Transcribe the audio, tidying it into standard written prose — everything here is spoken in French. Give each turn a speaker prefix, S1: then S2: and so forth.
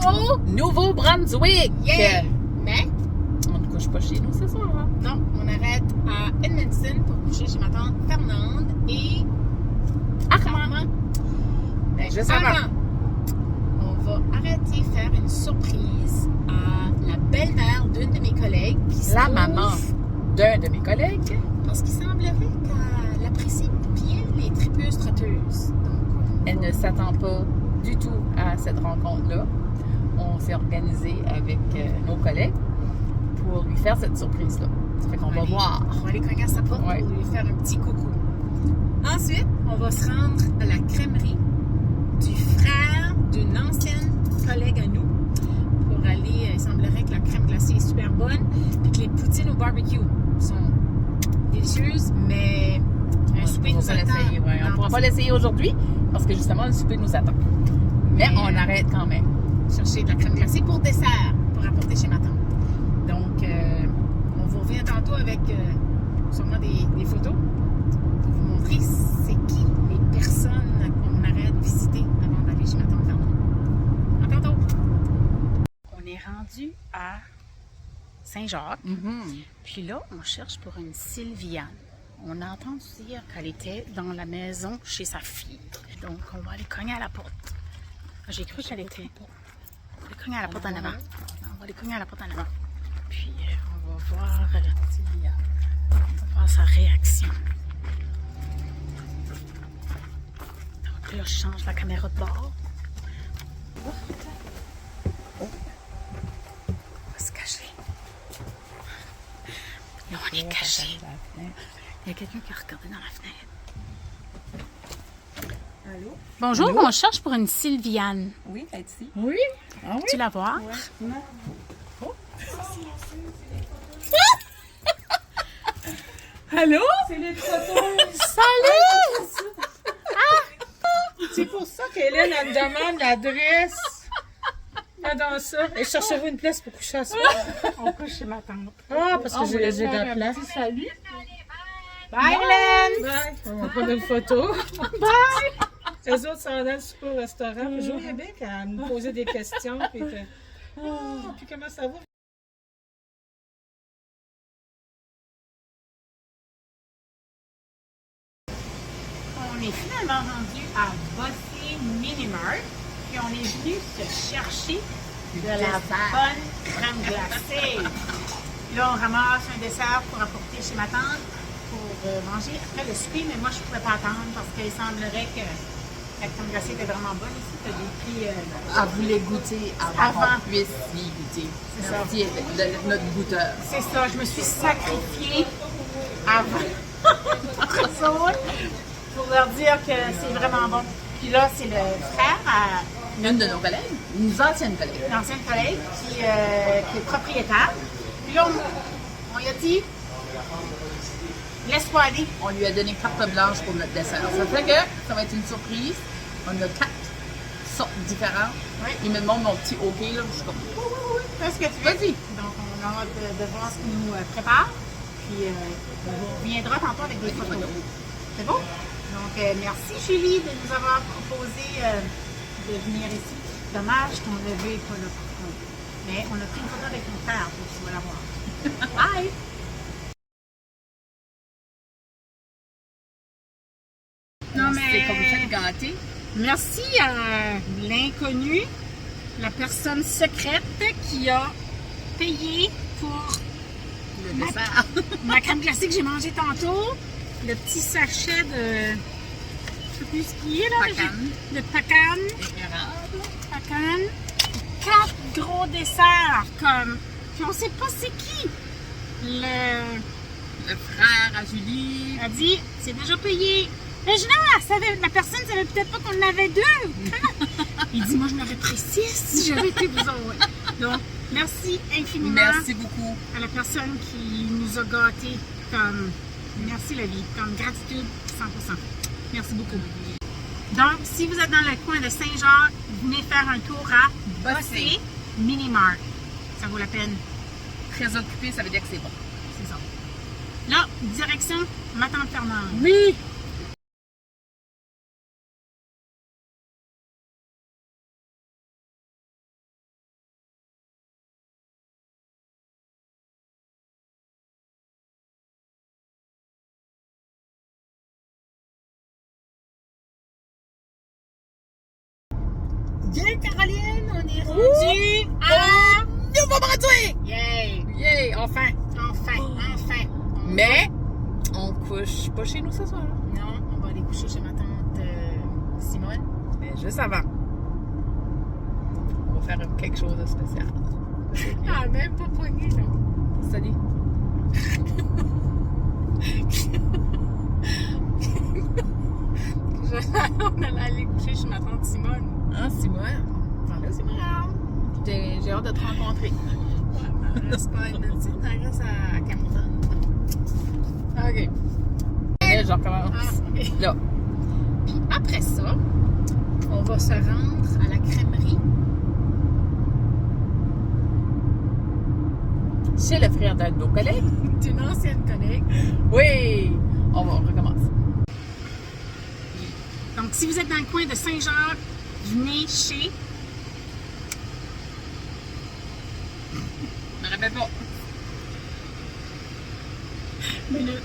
S1: au Nouveau-Brunswick.
S2: Yeah! Mais,
S1: On ne couche pas chez nous ce soir. Hein?
S2: non, on arrête à Edmundston pour coucher chez ma tante Fernande et Armand. Mais
S1: Juste avant.
S2: on va arrêter faire une surprise à la belle-mère d'une de mes collègues qui
S1: La maman d'un de mes collègues.
S2: Parce qu'il semblerait qu'elle apprécie bien les tripeuses trotteuses. Donc,
S1: Elle ne s'attend pas du tout à cette rencontre-là. On s'est organisé avec nos collègues pour lui faire cette surprise-là. Ça fait qu'on va voir.
S2: On va aller cogner à sa porte
S1: Ouais.
S2: pour lui faire un petit coucou. Ensuite, on va se rendre à la crèmerie du frère d'une ancienne collègue à nous pour aller, il semblerait que la crème glacée est super bonne et que les poutines au barbecue sont délicieuses, mais un souper nous attend.
S1: On ne pourra pas l'essayer aujourd'hui parce que justement, le souper nous attend. Mais on arrête quand même.
S2: Chercher de la crème glacée pour dessert, pour apporter chez ma tante. Donc, on vous revient tantôt avec sûrement des photos pour vous montrer c'est qui les personnes qu'on arrête de visiter avant d'aller chez ma tante Fernande. À tantôt! On est rendu à Saint-Jacques. Puis là, on cherche pour une Sylviane. On a entendu dire qu'elle était dans la maison chez sa fille. Donc, on va aller cogner à la porte. J'ai cru qu'elle était. On va aller cogner à la porte en avant. On va aller cogner à la porte en avant. Puis, on va voir sa réaction. Donc là, je change la caméra de bord. On va se cacher. Là, on est caché. Il y a quelqu'un qui a regardé dans la fenêtre.
S3: Allô?
S2: Bonjour, on cherche pour une Sylviane.
S3: Oui, elle est ici.
S1: Oui? Ah oui?
S2: Tu la vois?
S3: Ouais. Oh.
S1: Allô?
S3: C'est les trotteurs.
S2: Salut!
S3: C'est pour ça qu'Hélène, elle me demande l'adresse. Là, dans ça. Et cherchez-vous une place pour coucher à soir?
S2: On couche chez ma tante.
S3: Ah, parce que j'ai de la place.
S2: Salut! Bye, Hélène!
S3: Bye. On va prendre une photo.
S2: Bye!
S3: Les autres s'en allaient super au restaurant. Puis je voyais bien qu'elle me posait des questions. Puis, puis comment ça va?
S2: On est finalement rendu à Bossé Minimart. Puis on est venu se chercher de la bonne crème glacée. Là, on ramasse un dessert pour apporter chez ma tante pour manger après le souper. Mais moi, je ne pouvais pas attendre parce qu'il semblerait que la crème glacée était vraiment bonne ici. Tu as des prix.
S1: À vous les goûter avant
S2: Avant.
S1: qu'on puisse y goûter.
S2: C'est ça.
S1: Merci de notre goûteur.
S2: C'est ça, je me suis sacrifiée avant pour leur dire que c'est vraiment bon. Puis là, c'est le frère à
S1: Une de nos collègues, une ancienne collègue.
S2: une ancienne collègue qui est propriétaire. Puis là, on lui a dit, laisse-toi aller.
S1: On lui a donné carte blanche pour notre dessert. Ça fait que ça va être une surprise. On a 4 sortes différentes.
S2: Oui.
S1: Il me demande mon petit OK, là. Je suis comme, oui, oui, oui.
S2: Fais ce que tu veux.
S1: Vas-y.
S2: Donc, on a hâte de voir ce qu'il nous prépare. Puis, on reviendra tantôt avec des photos. C'est beau? Donc, merci Julie de nous avoir proposé de venir ici. Dommage ton neveu n'est pas là pour toi. Mais on a pris une photo avec mon frère, donc tu vas la voir. Bye! Non,
S1: C'est comme ça de gâter.
S2: merci à l'inconnu, la personne secrète qui a payé pour
S1: Le dessert.
S2: ma crème glacée que j'ai mangée tantôt, le petit sachet de, je sais plus ce qu'il est là,
S1: Pacane.
S2: de Pacane, Pacane, 4 gros desserts comme, puis on sait pas c'est qui.
S1: Le frère à Julie.
S2: A dit, c'est déjà payé. Mais je la personne savait peut-être pas qu'on en avait 2. Il dit, moi je n'aurais pris 6 si j'avais été vous autres. Donc, merci infiniment
S1: Merci beaucoup.
S2: à la personne qui nous a gâtés comme, merci la vie, comme gratitude 100%. Merci beaucoup. Donc, si vous êtes dans le coin de Saint-Jacques, venez faire un tour à Bossé Minimart. Ça vaut la peine.
S1: Très occupé, ça veut dire que c'est bon.
S2: C'est ça. Là, direction ma tante Fernande.
S1: Oui!
S2: Yeah, Caroline, on est rendu à
S1: Nouveau-Brunswick!
S2: Yay!
S1: Yay! Enfin!
S2: Enfin!
S1: Mais, on couche pas chez nous ce soir.
S2: Non, on va aller coucher chez ma tante Simone.
S1: Mais juste avant, on va faire quelque chose de spécial.
S2: Ah, même pas poignée, là.
S1: Salut!
S2: On allait aller coucher chez ma tante Simone.
S1: Ah, Simone!
S2: Voilà, Simone.
S1: J'ai hâte de te rencontrer.
S2: Ouais, elle reste pas à Edmonton, elle reste à Campbellton.
S1: OK. Et je recommence.
S2: Ah, ok.
S1: Là.
S2: Puis après ça, on va se rendre à la crèmerie.
S1: Chez le frère d'un de nos collègues.
S2: D'une ancienne collègue.
S1: Oui! On recommence.
S2: Donc, si vous êtes dans le coin de Saint-Jacques, venez chez...
S1: Je me rappelle pas.
S2: Minute.